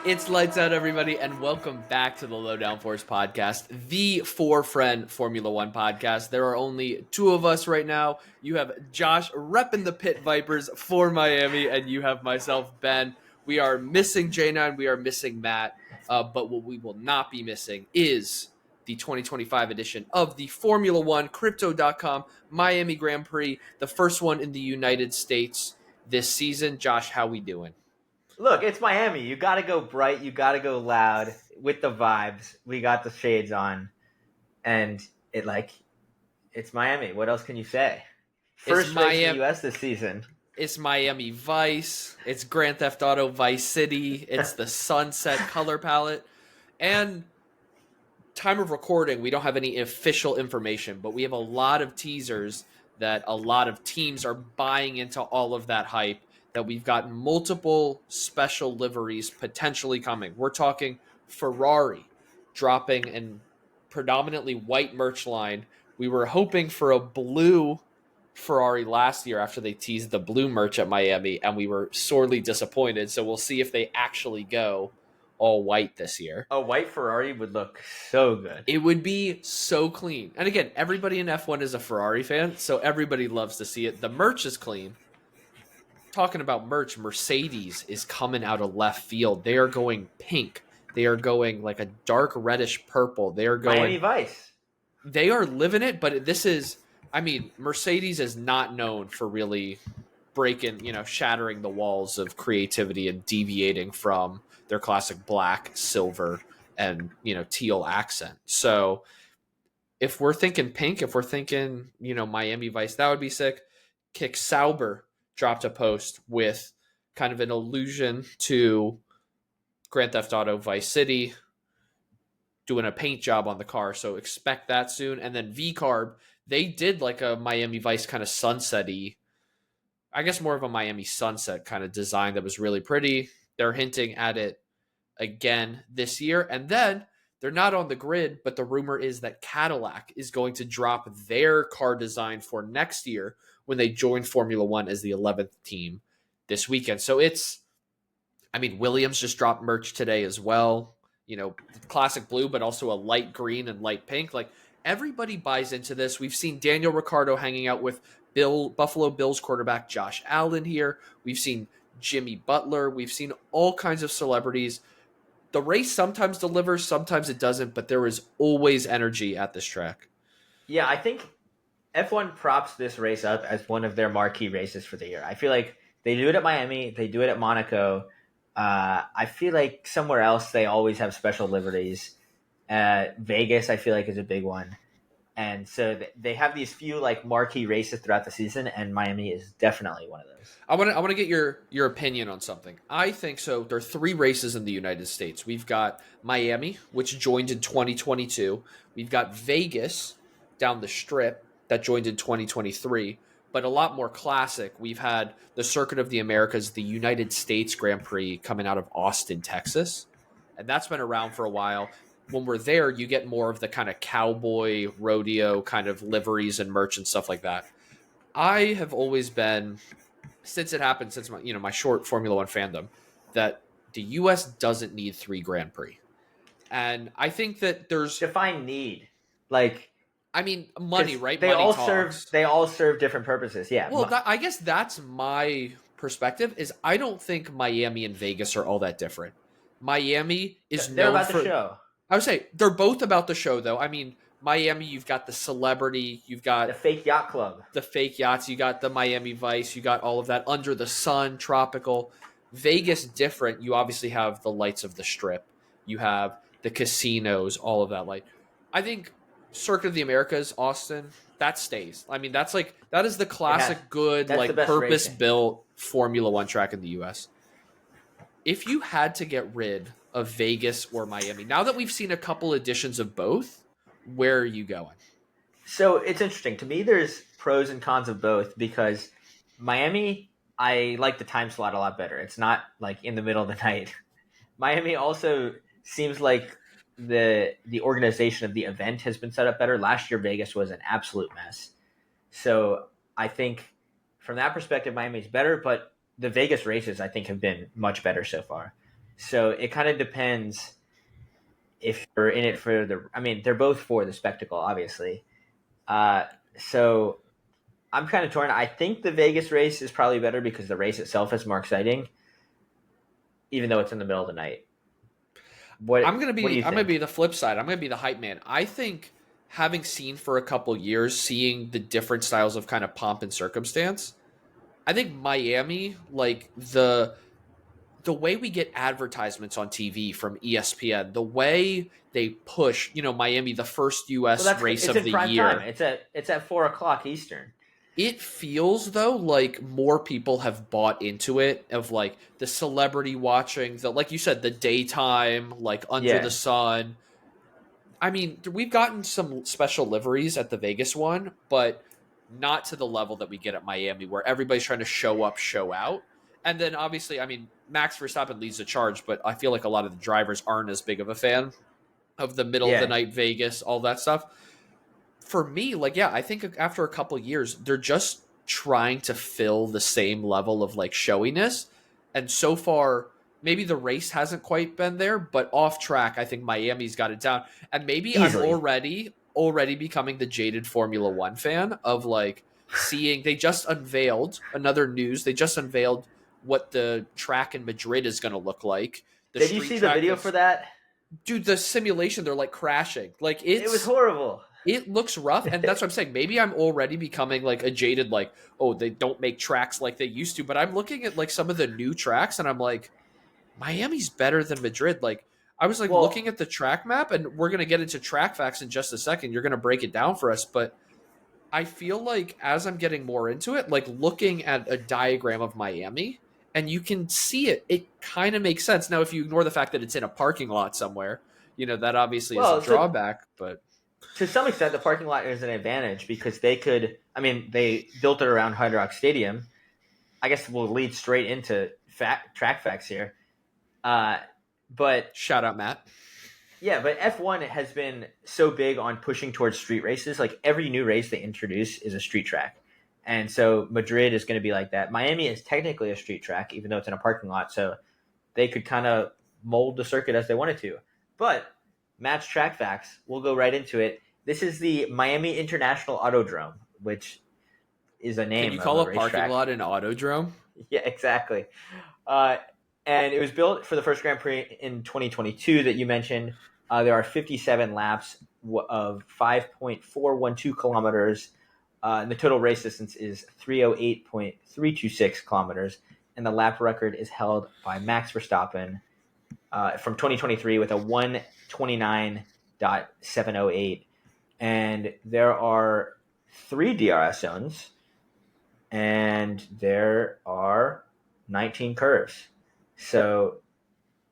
It's lights out, everybody, and welcome back to the Low Downforce podcast, the for-friend Formula One podcast. There are only two of us right now. You have Josh repping the Pit Vipers for Miami, and you have myself, Ben. We are missing J9, we are missing Matt, but what we will not be missing is the 2025 edition of the Formula One Crypto.com Miami Grand Prix, the first one in the United States this season. Josh, how we doing? Look, it's Miami. You got to go bright. You got to go loud with the vibes. We got the shades on, and it's Miami. What else can you say? First race in the U.S. this season. It's Miami Vice. It's Grand Theft Auto Vice City. It's the sunset color palette. And time of recording, we don't have any official information, but we have a lot of teasers that a lot of teams are buying into all of that hype, that we've got multiple special liveries potentially coming. We're talking Ferrari dropping a predominantly white merch line. We were hoping for a blue Ferrari last year after they teased the blue merch at Miami, and we were sorely disappointed. So we'll see if they actually go all white this year. A white Ferrari would look so good. It would be so clean. And again, everybody in F1 is a Ferrari fan, so everybody loves to see it. The merch is clean. Talking about merch, Mercedes is coming out of left field. They are going pink. They are going like a dark reddish purple. They are going Miami Vice. They are living it, but this is, Mercedes is not known for really breaking, shattering the walls of creativity and deviating from their classic black, silver, and, teal accent. So if we're thinking pink, if we're thinking, Miami Vice, that would be sick. Kick Sauber dropped a post with kind of an allusion to Grand Theft Auto Vice City, doing a paint job on the car, so expect that soon. And then V-Carb, they did like a Miami Vice kind of sunset-y, I guess more of a Miami sunset kind of design that was really pretty. They're hinting at it again this year. And then they're not on the grid, but the rumor is that Cadillac is going to drop their car design for next year when they join Formula One as the 11th team this weekend. So Williams just dropped merch today as well. Classic blue, but also a light green and light pink. Like, everybody buys into this. We've seen Daniel Ricciardo hanging out with Buffalo Bills quarterback Josh Allen here. We've seen Jimmy Butler. We've seen all kinds of celebrities. The race sometimes delivers, sometimes it doesn't, but there is always energy at this track. Yeah, I think F1 props this race up as one of their marquee races for the year. I feel like they do it at Miami. They do it at Monaco. I feel like somewhere else they always have special liveries. Vegas, I feel like, is a big one. And so they have these few marquee races throughout the season, and Miami is definitely one of those. I want to get your opinion on something. I think so. There are three races in the United States. We've got Miami, which joined in 2022. We've got Vegas down the strip that joined in 2023. But a lot more classic. We've had the Circuit of the Americas, the United States Grand Prix coming out of Austin, Texas. And that's been around for a while. When we're there, you get more of the kind of cowboy rodeo kind of liveries and merch and stuff like that. I have always been, since it happened, since my short Formula One fandom, that the U.S. doesn't need 3 Grand Prix. And I think that there's... Define need. Money, right? They money all talks. They all serve different purposes, yeah. Well, I guess that's my perspective, is I don't think Miami and Vegas are all that different. Miami is They're known about for... the show. I would say they're both about the show, though. Miami, you've got the celebrity, you've got... The fake yacht club. The fake yachts, you got the Miami Vice, you got all of that, under the sun, tropical. Vegas, different. You obviously have the lights of the strip. You have the casinos, all of that light. I think Circuit of the Americas, Austin, that stays. That is the classic good, purpose-built Formula One track in the U.S. If you had to get rid of Vegas or Miami, now that we've seen a couple editions of both, where are you going? So it's interesting. To me, there's pros and cons of both, because Miami, I like the time slot a lot better. It's not in the middle of the night. Miami also seems like the organization of the event has been set up better. Last year, Vegas was an absolute mess. So I think from that perspective, Miami's better, but the Vegas races, I think, have been much better so far. So it kind of depends if you're in it for the. I mean, they're both for the spectacle, obviously. Uh, so I'm kind of torn. I think the Vegas race is probably better because the race itself is more exciting, even though it's in the middle of the night. What do you I'm gonna think? be the flip side. I'm gonna be the hype man. I think having seen for a couple years, seeing the different styles of kind of pomp and circumstance, I think Miami, like the way we get advertisements on TV from ESPN, the way they push, Miami, the first Well, US that's race it's of in the prime time. year. It's at 4 o'clock Eastern. It feels though like more people have bought into it of like the celebrity watching, the like you said, the daytime, like under the Yeah, sun. I mean, we've gotten some special liveries at the Vegas one, but not to the level that we get at Miami, where everybody's trying to show up, show out. And then obviously, I mean, Max Verstappen leads the charge, but I feel like a lot of the drivers aren't as big of a fan of the middle of the yeah, night Vegas, all that stuff. For me, like, yeah, I think after a couple years, they're just trying to fill the same level of like showiness. And so far, maybe the race hasn't quite been there, but off track, I think Miami's got it down. And maybe I'm easily. already becoming the jaded Formula One fan of like seeing they just unveiled another news. They just unveiled what the track in Madrid is going to look like. The Did you street see the track video for that's that? dude, the simulation, they're like crashing. Like It was horrible. it looks rough, and that's what I'm saying. Maybe I'm already becoming like a jaded, like, oh, they don't make tracks like they used to. But I'm looking at like some of the new tracks, and I'm like, Miami's better than Madrid. Like, I was like Well, looking at the track map, and we're gonna get into track facts in just a second. You're gonna break it down for us, but I feel like as I'm getting more into it, like looking at a diagram of Miami, and you can see it. It kind of makes sense. Now, if you ignore the fact that it's in a parking lot somewhere, that obviously is a well, so drawback. But to some extent, the parking lot is an advantage because they could. I mean, they built it around Hard Rock Stadium. I guess we'll lead straight into track facts here. Uh, but shout out, Matt. yeah, but F1 has been so big on pushing towards street races. Like every new race they introduce is a street track. And so Madrid is going to be like that. Miami is technically a street track, even though it's in a parking lot. So they could kind of mold the circuit as they wanted to. But match track facts, we'll go right into it. This is the Miami International Autodrome, which is a Can name you of call a a parking racetrack. lot an autodrome? Yeah, exactly. Uh, and it was built for the first Grand Prix in 2022 that you mentioned. There are 57 laps of 5.412 kilometers. And the total race distance is 308.326 kilometers. And the lap record is held by Max Verstappen from 2023 with a 129.708. And there are three DRS zones, and there are 19 curves. So,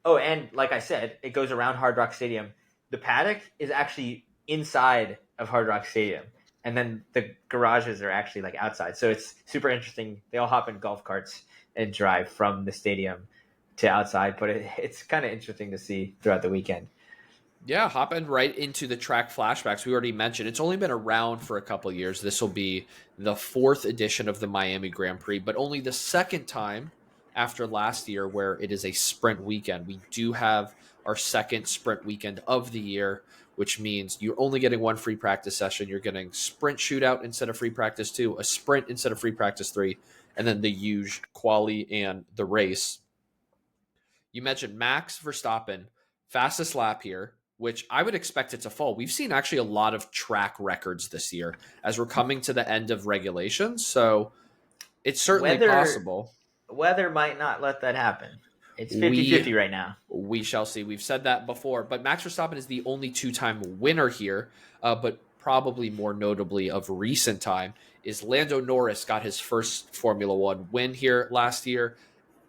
oh, and like I said, it goes around Hard Rock Stadium. The paddock is actually inside of Hard Rock Stadium, and then the garages are actually like outside. So it's super interesting. They all hop in golf carts and drive from the stadium to outside, but it's kind of interesting to see throughout the weekend. Yeah, hopping right into the track flashbacks. We already mentioned it's only been around for a couple years. This will be the fourth edition of the Miami Grand Prix, but only the second time after last year where it is a sprint weekend. We do have our second sprint weekend of the year, which means you're only getting one free practice session. You're getting sprint shootout instead of free practice 2, a sprint instead of free practice 3, and then the huge quali and the race. You mentioned Max Verstappen, fastest lap here, which I would expect it to fall. We've seen actually a lot of track records this year as we're coming to the end of regulations. So it's certainly Weather possible. weather might not let that happen. It's 50 We 50 right now. we shall see. We've said that before, but Max Verstappen is the only two-time winner here, but probably more notably of recent time is Lando Norris got his first Formula One win here last year.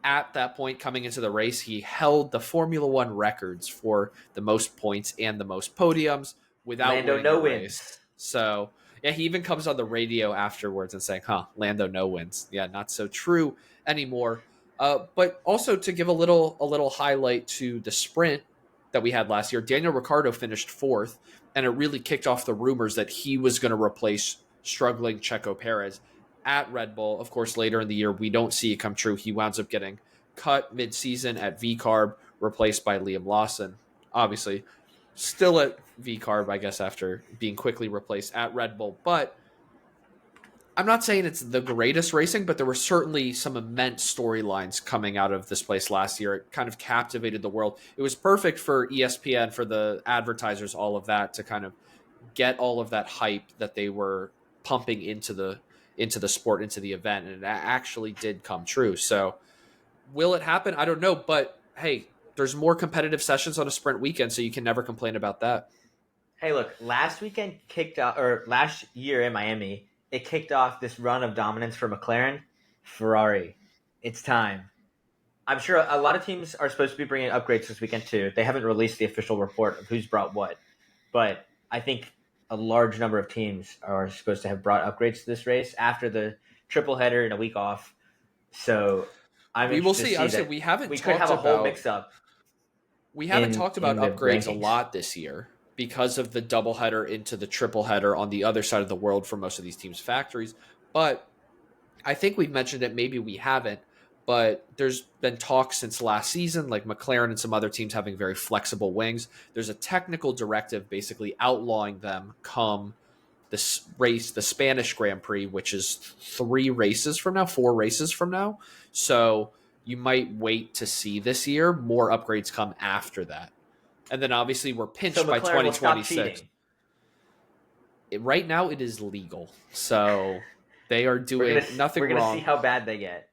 At that point coming into the race, he held the Formula One records for the most points and the most podiums without Lando winning a no race. wins. So, yeah, he even comes on the radio afterwards and saying, Lando no wins. Yeah, not so true anymore. But also to give a little highlight to the sprint that we had last year, Daniel Ricciardo finished fourth, and it really kicked off the rumors that he was going to replace struggling Checo Perez at Red Bull. Of course, later in the year, we don't see it come true. He winds up getting cut mid-season at VCARB. replaced by Liam Lawson. Obviously, still at V-Carb, I guess, after being quickly replaced at Red Bull. But I'm not saying it's the greatest racing, but there were certainly some immense storylines coming out of this place last year. It kind of captivated the world. It was perfect for ESPN, for the advertisers, all of that, to kind of get all of that hype that they were pumping into the sport, into the event, and it actually did come true. So will it happen? I don't know, but hey, there's more competitive sessions on a sprint weekend, so you can never complain about that. Hey, look, last weekend kicked off, or last year in Miami, it kicked off this run of dominance for McLaren. Ferrari, it's time. I'm sure a lot of teams are supposed to be bringing upgrades this weekend too. They haven't released the official report of who's brought what, but I think a large number of teams are supposed to have brought upgrades to this race after the triple header and a week off. So we will see. Obviously, we could have a whole mix up. We haven't talked about upgrades a lot this year because of the doubleheader into the triple header on the other side of the world for most of these teams' factories. But I think we've mentioned it. Maybe we haven't. But there's been talk since last season, like McLaren and some other teams having very flexible wings. There's a technical directive basically outlawing them come this race, the Spanish Grand Prix, which is 4 races from now. So you might wait to see this year. More upgrades come after that. And then obviously we're pinched by 2026. Right now it is legal. So they are doing nothing wrong. We're going to see how bad they get.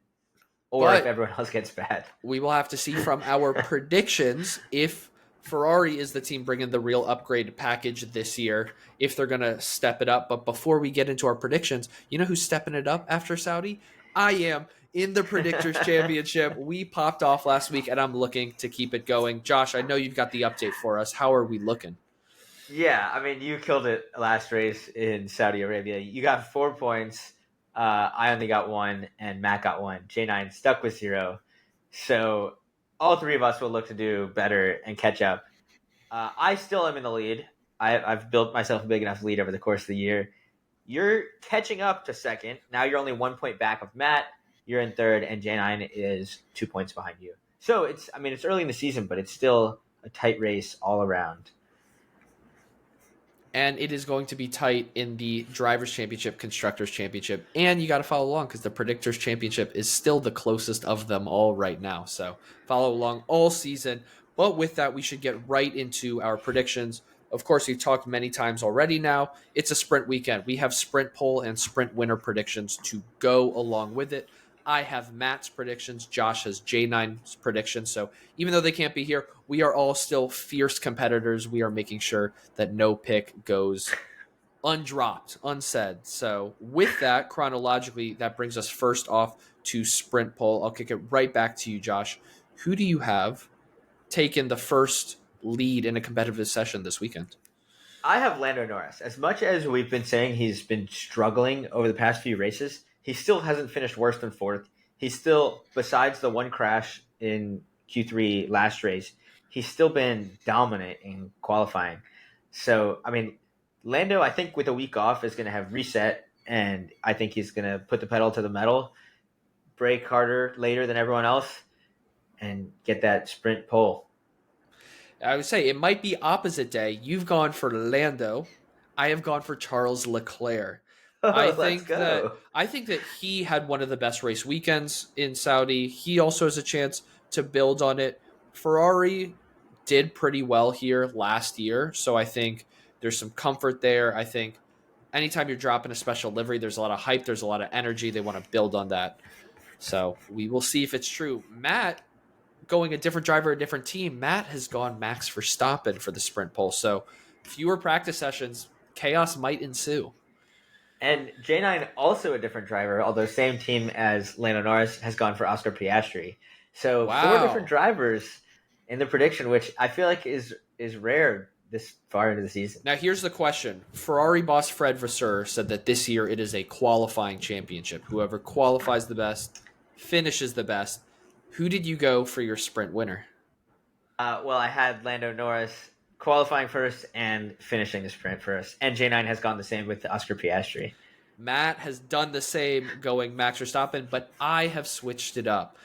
Or if everyone else gets bad. We will have to see from our predictions if Ferrari is the team bringing the real upgrade package this year, if they're going to step it up. But before we get into our predictions, you know who's stepping it up after Saudi? I am. In the Predictors Championship. We popped off last week, and I'm looking to keep it going. Josh, I know you've got the update for us. How are we looking? Yeah, I mean, you killed it last race in Saudi Arabia. You got 4 points. I only got 1, and Matt got 1. J9 stuck with 0. So all 3 of us will look to do better and catch up. I still am in the lead. I've built myself a big enough lead over the course of the year. You're catching up to second. Now you're only 1 point back of Matt. You're in third, and J9 is 2 points behind you. So it's early in the season, but it's still a tight race all around. And it is going to be tight in the Drivers' Championship, Constructors' Championship, and you got to follow along because the Predictors' Championship is still the closest of them all right now. So follow along all season. But with that, we should get right into our predictions. Of course, we've talked many times already now. It's a sprint weekend. We have sprint pole and sprint winner predictions to go along with it. I have Matt's predictions. Josh has J9's predictions. So even though they can't be here, we are all still fierce competitors. We are making sure that no pick goes undropped, unsaid. So with that, chronologically, that brings us first off to sprint pole. I'll kick it right back to you, Josh. Who do you have taken the first lead in a competitive session this weekend? I have Lando Norris. As much as we've been saying he's been struggling over the past few races, he still hasn't finished worse than 4th. He's still, besides the one crash in Q3 last race, he's still been dominant in qualifying. So, Lando, I think with a week off, is going to have reset, and I think he's going to put the pedal to the metal, brake harder later than everyone else, and get that sprint pole. I would say it might be opposite day. You've gone for Lando. I have gone for Charles Leclerc. I think that he had one of the best race weekends in Saudi. He also has a chance to build on it. Ferrari did pretty well here last year, so I think there's some comfort there. I think anytime you're dropping a special livery, there's a lot of hype, there's a lot of energy. They want to build on that. So we will see if it's true. Matt, going a different driver, a different team, Matt has gone Max Verstappen for the sprint pole. So fewer practice sessions, chaos might ensue. And J9, also a different driver, although same team as Lando Norris, has gone for Oscar Piastri. So 4 different drivers in the prediction, which I feel like is rare this far into the season. Now here's the question. Ferrari boss Fred Vasseur said that this year it is a qualifying championship. Whoever qualifies the best, finishes the best. Who did you go for your sprint winner? Well, I had Lando Norris qualifying first and finishing the sprint first. And J9 has gone the same with Oscar Piastri. Matt has done the same going Max Verstappen, but I have switched it up.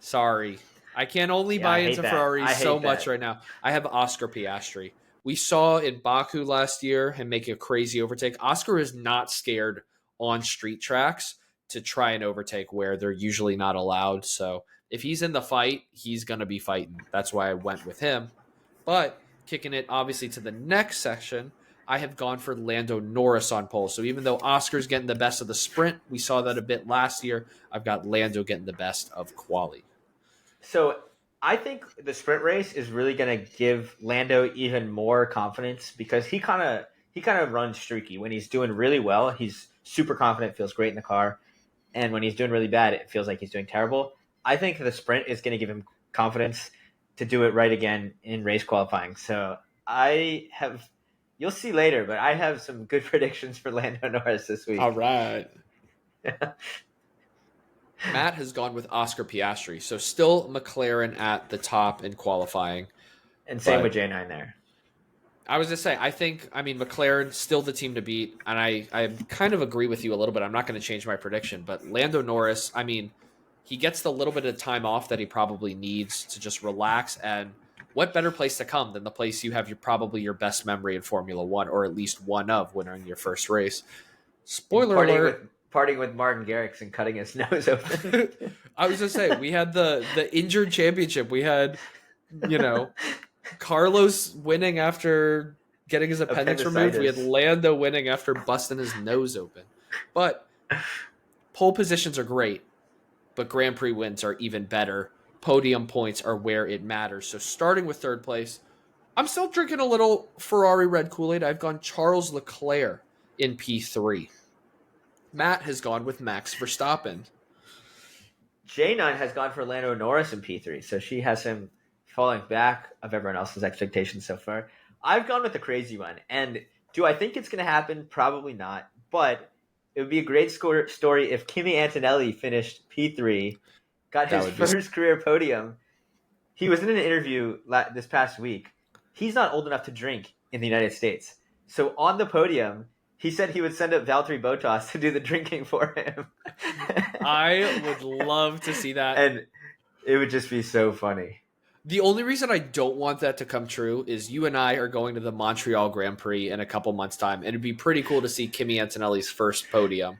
Sorry. I can only Yeah, I buy hate into that. Ferrari I so hate much that. right now. I have Oscar Piastri. We saw in Baku last year him make a crazy overtake. Oscar is not scared on street tracks to try and overtake where they're usually not allowed. So if he's in the fight, he's going to be fighting. That's why I went with him. But kicking it obviously to the next section, I have gone for Lando Norris on pole. So even though Oscar's getting the best of the sprint, we saw that a bit last year, I've got Lando getting the best of quali. So I think the sprint race is really going to give Lando even more confidence because he kind of runs streaky. When he's doing really well, he's super confident, feels great in the car, and when he's doing really bad, it feels like he's doing terrible. I think the sprint is going to give him confidence to do it right again in race qualifying. So I have, you'll see later, but I have some good predictions for Lando Norris this All week. right. Matt has gone with Oscar Piastri. So still McLaren at the top in qualifying. And same with But J9 there. I was just saying, McLaren still the team to beat. And I kind of agree with you a little bit. I'm not going to change my prediction. But Lando Norris, he gets the little bit of time off that he probably needs to just relax. And what better place to come than the place you have probably your best memory in Formula One, or at least one of winning your first race. And Spoiler alert. partying with Martin Garrix and cutting his nose open. I was just saying, we had the injured championship. We had, Carlos winning after getting his appendix removed. We had Appendicitis. Lando winning after busting his nose open. But pole positions are great, but Grand Prix wins are even better. Podium points are where it matters. So starting with third place, I'm still drinking a little Ferrari red Kool-Aid. I've gone Charles Leclerc in P3. Matt has gone with Max Verstappen. J9 has gone for Lando Norris in P3, so she has him falling back of everyone else's expectations so far. I've gone with the crazy one, and do I think it's going to happen? Probably not, but it would be a great story if Kimi Antonelli finished P3, got his first career podium. He was in an interview this past week. He's not old enough to drink in the United States, so on the podium, he said he would send up Valtteri Bottas to do the drinking for him. I would love to see that. And it would just be so funny. The only reason I don't want that to come true is you and I are going to the Montreal Grand Prix in a couple months' time, and it'd be pretty cool to see Kimi Antonelli's first podium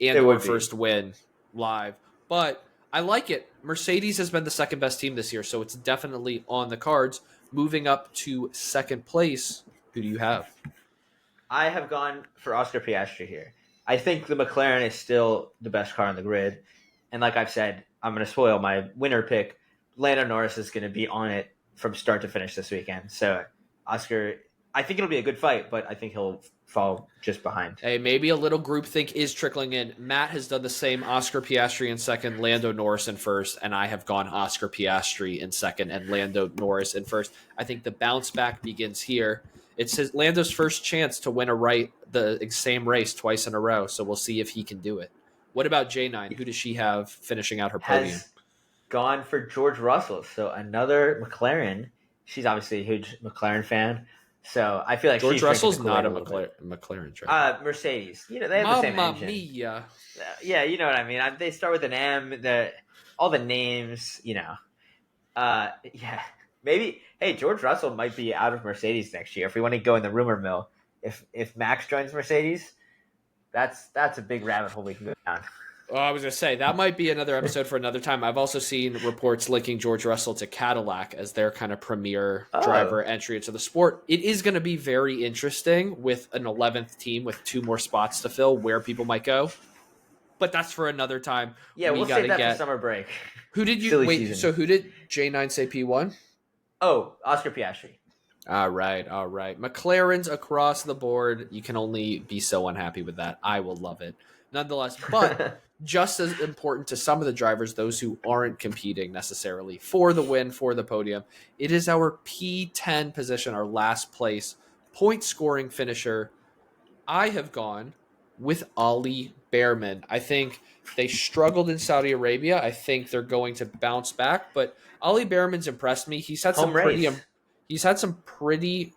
and or first win live. But I like it. Mercedes has been the second best team this year, so it's definitely on the cards. Moving up to second place, who do you have? I have gone for Oscar Piastri here. I think the McLaren is still the best car on the grid. And like I've said, I'm going to spoil my winner pick. Lando Norris is going to be on it from start to finish this weekend. So Oscar, I think it'll be a good fight, but I think he'll fall just behind. Hey, maybe a little groupthink is trickling in. Matt has done the same. Oscar Piastri in second, Lando Norris in first, and I have gone Oscar Piastri in second and Lando Norris in first. I think the bounce back begins here. It's Lando's first chance to win the same race twice in a row, so we'll see if he can do it. What about J9? Who does she have finishing out her podium? Has gone for George Russell, so another McLaren. She's obviously a huge McLaren fan, so I feel like George Russell's not a McLaren driver. Mercedes. They have the same engine. Mia. Yeah, you know what I mean. They start with an M. All the names, yeah. Maybe, hey, George Russell might be out of Mercedes next year if we want to go in the rumor mill. If Max joins Mercedes, that's a big rabbit hole we can go down. Well, I was going to say, that might be another episode for another time. I've also seen reports linking George Russell to Cadillac as their kind of premier driver entry into the sport. It is going to be very interesting with an 11th team with 2 more spots to fill where people might go. But that's for another time. Yeah, we'll save that for summer break. Who did you season. So who did J9 say P1? Oh, Oscar Piastri. All right. McLaren's across the board. You can only be so unhappy with that. I will love it. Nonetheless, but just as important to some of the drivers, those who aren't competing necessarily for the win, for the podium, it is our P10 position, our last place point scoring finisher. I have gone with Ali Behrman. I think they struggled in Saudi Arabia. I think they're going to bounce back, but Ali Behrman's impressed me. He's had some pretty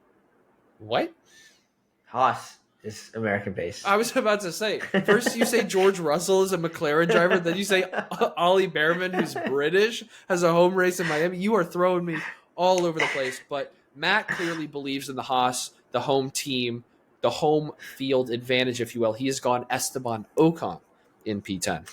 what? Haas. is American based. I was about to say, first you say George Russell is a McLaren driver, then you say Ollie Behrman, who's British, has a home race in Miami. You are throwing me all over the place. But Matt clearly believes in the Haas, the home team, the home field advantage, if you will. He has gone Esteban Ocon in P10.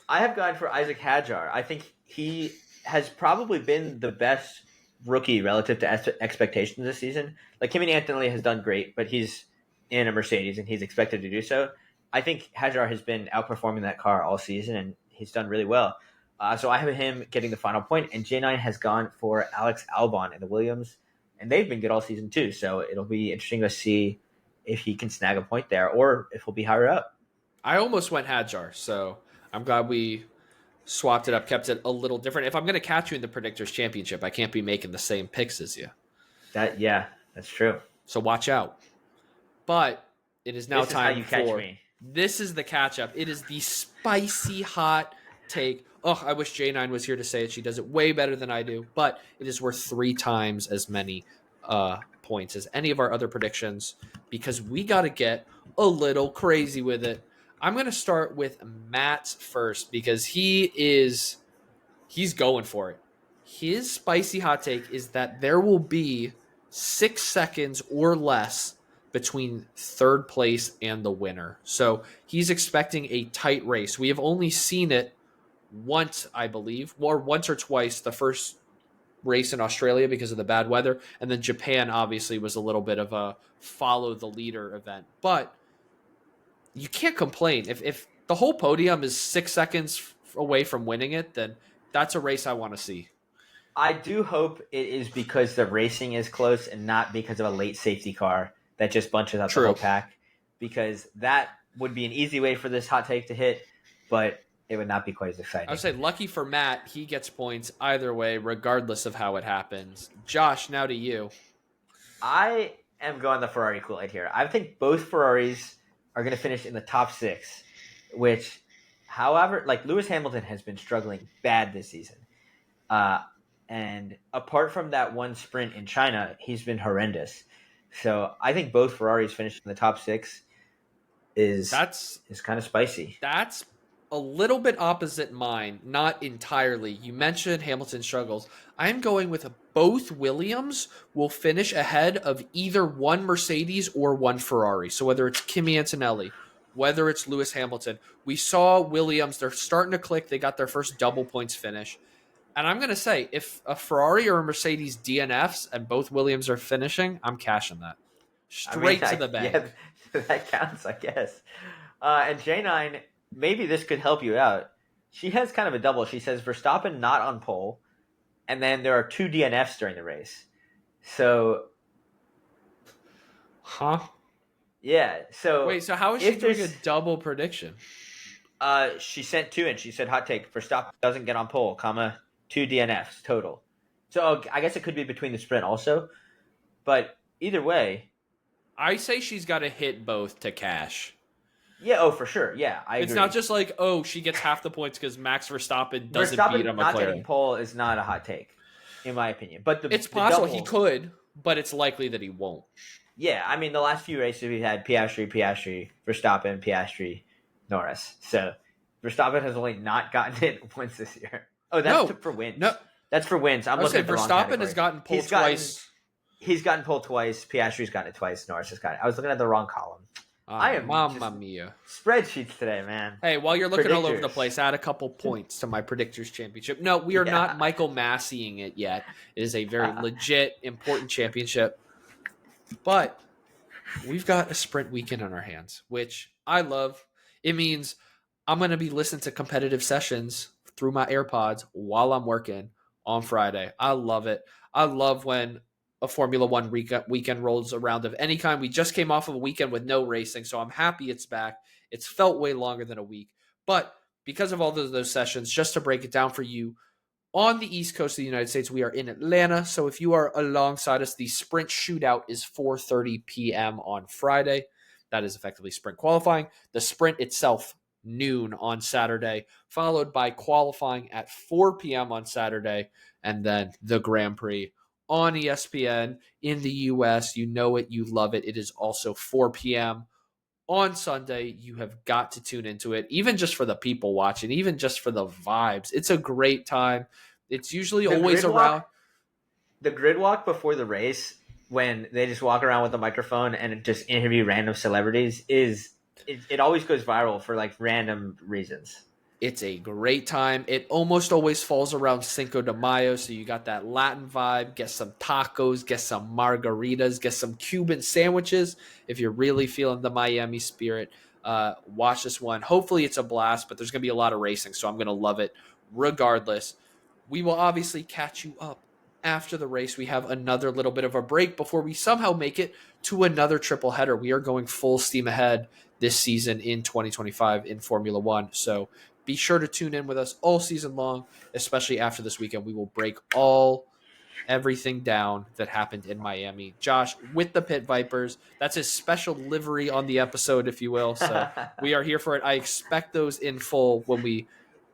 I have gone for Isaac Hadjar. I think he has probably been the best rookie relative to expectations this season. Like Kimi Antonelli has done great, but he's in a Mercedes and he's expected to do so. I think Hadjar has been outperforming that car all season and he's done really well. So I have him getting the final point, and J9 has gone for Alex Albon in the Williams, and they've been good all season too. So it'll be interesting to see if he can snag a point there or if he'll be higher up. I almost went Hadjar, so I'm glad we swapped it up, kept it a little different. If I'm going to catch you in the Predictors Championship, I can't be making the same picks as you. That's true. So watch out. But it is now time for me. This is the catch up. It is the spicy hot take. Oh, I wish J9 was here to say it. She does it way better than I do, but it is worth 3 times as many points as any of our other predictions because we got to get a little crazy with it. I'm going to start with Matt's first because he's going for it. His spicy hot take is that there will be 6 seconds or less between third place and the winner. So he's expecting a tight race. We have only seen it once, I believe, or once or twice, the first race in Australia because of the bad weather. And then Japan obviously was a little bit of a follow the leader event. But you can't complain. If the whole podium is 6 seconds away from winning it, then that's a race I want to see. I do hope it is because the racing is close and not because of a late safety car that just bunches up the whole pack, because that would be an easy way for this hot take to hit, but it would not be quite as exciting. I would say lucky for Matt, he gets points either way, regardless of how it happens. Josh, now to you. I am going the Ferrari Kool-Aid here. I think both Ferraris are going to finish in the top 6, which, however, like Lewis Hamilton has been struggling bad this season. And apart from that one sprint in China, he's been horrendous. So I think both Ferraris finishing in the top 6 is kind of spicy. That's a little bit opposite mine, not entirely. You mentioned Hamilton struggles. I'm going with both Williams will finish ahead of either one Mercedes or one Ferrari. So whether it's Kimi Antonelli, whether it's Lewis Hamilton, we saw Williams, they're starting to click. They got their first double points finish. And I'm going to say, if a Ferrari or a Mercedes DNFs and both Williams are finishing, I'm cashing that. Straight to the bank. Yeah, that counts, I guess. And J9, maybe this could help you out. She has kind of a double. She says Verstappen not on pole, and then there are 2 DNFs during the race. So... Huh? Yeah, so... Wait, so how is she doing a double prediction? She sent 2 and she said hot take. Verstappen doesn't get on pole, comma... 2 DNFs total. So I guess it could be between the sprint also. But either way. I say she's got to hit both to cash. Yeah, for sure. Yeah, I agree. It's not just like, she gets half the points because Max Verstappen doesn't beat a McLaren. Not getting pole is not a hot take, in my opinion. But it's possible he could, but it's likely that he won't. Yeah, I mean, the last few races we've had Piastri, Verstappen, Piastri, Norris. So Verstappen has only not gotten it once this year. Oh, that's for wins. No, that's for wins. I'm looking at the wrong category. Verstappen has gotten pole twice. He's gotten pole twice. Piastri's gotten it twice. Norris has gotten it. I was looking at the wrong column. I am Mamma mia. Spreadsheets today, man. Hey, while you're looking all over the place, add a couple points to my Predictors Championship. No, we are not Michael Masseying it yet. It is a very legit, important championship. But we've got a sprint weekend on our hands, which I love. It means I'm going to be listening to competitive sessions through my AirPods while I'm working on Friday. I love it. I love when a Formula One weekend rolls around of any kind. We just came off of a weekend with no racing, so I'm happy it's back. It's felt way longer than a week. But because of all those sessions, just to break it down for you, on the East Coast of the United States, we are in Atlanta. So if you are alongside us, the sprint shootout is 4:30 p.m. on Friday. That is effectively sprint qualifying. The sprint itself, noon on Saturday, followed by qualifying at 4 p.m. on Saturday, and then the Grand Prix on ESPN in the US. You know it, you love it. It is also 4 p.m. on Sunday. You have got to tune into it, even just for the people watching, even just for the vibes. It's a great time. It's usually The always grid around. walk, the grid walk before the race, when they just walk around with a microphone and just interview random celebrities, it always goes viral for like random reasons. It's a great time. It almost always falls around Cinco de Mayo, so you got that Latin vibe. Get some tacos, get some margaritas, get some Cuban sandwiches if you're really feeling the Miami spirit. Watch this one. Hopefully it's a blast, but there's going to be a lot of racing, so I'm going to love it regardless. We will obviously catch you up after the race. We have another little bit of a break before we somehow make it to another triple header. We are going full steam ahead this season in 2025 in Formula One, so be sure to tune in with us all season long, especially after this weekend. We will break everything down that happened in Miami. Josh, with the Pit Vipers, that's his special livery on the episode, if you will. So we are here for it. I expect those in full when we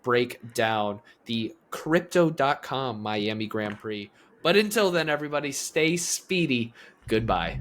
break down the crypto.com Miami Grand Prix. But until then, everybody, stay speedy. Goodbye.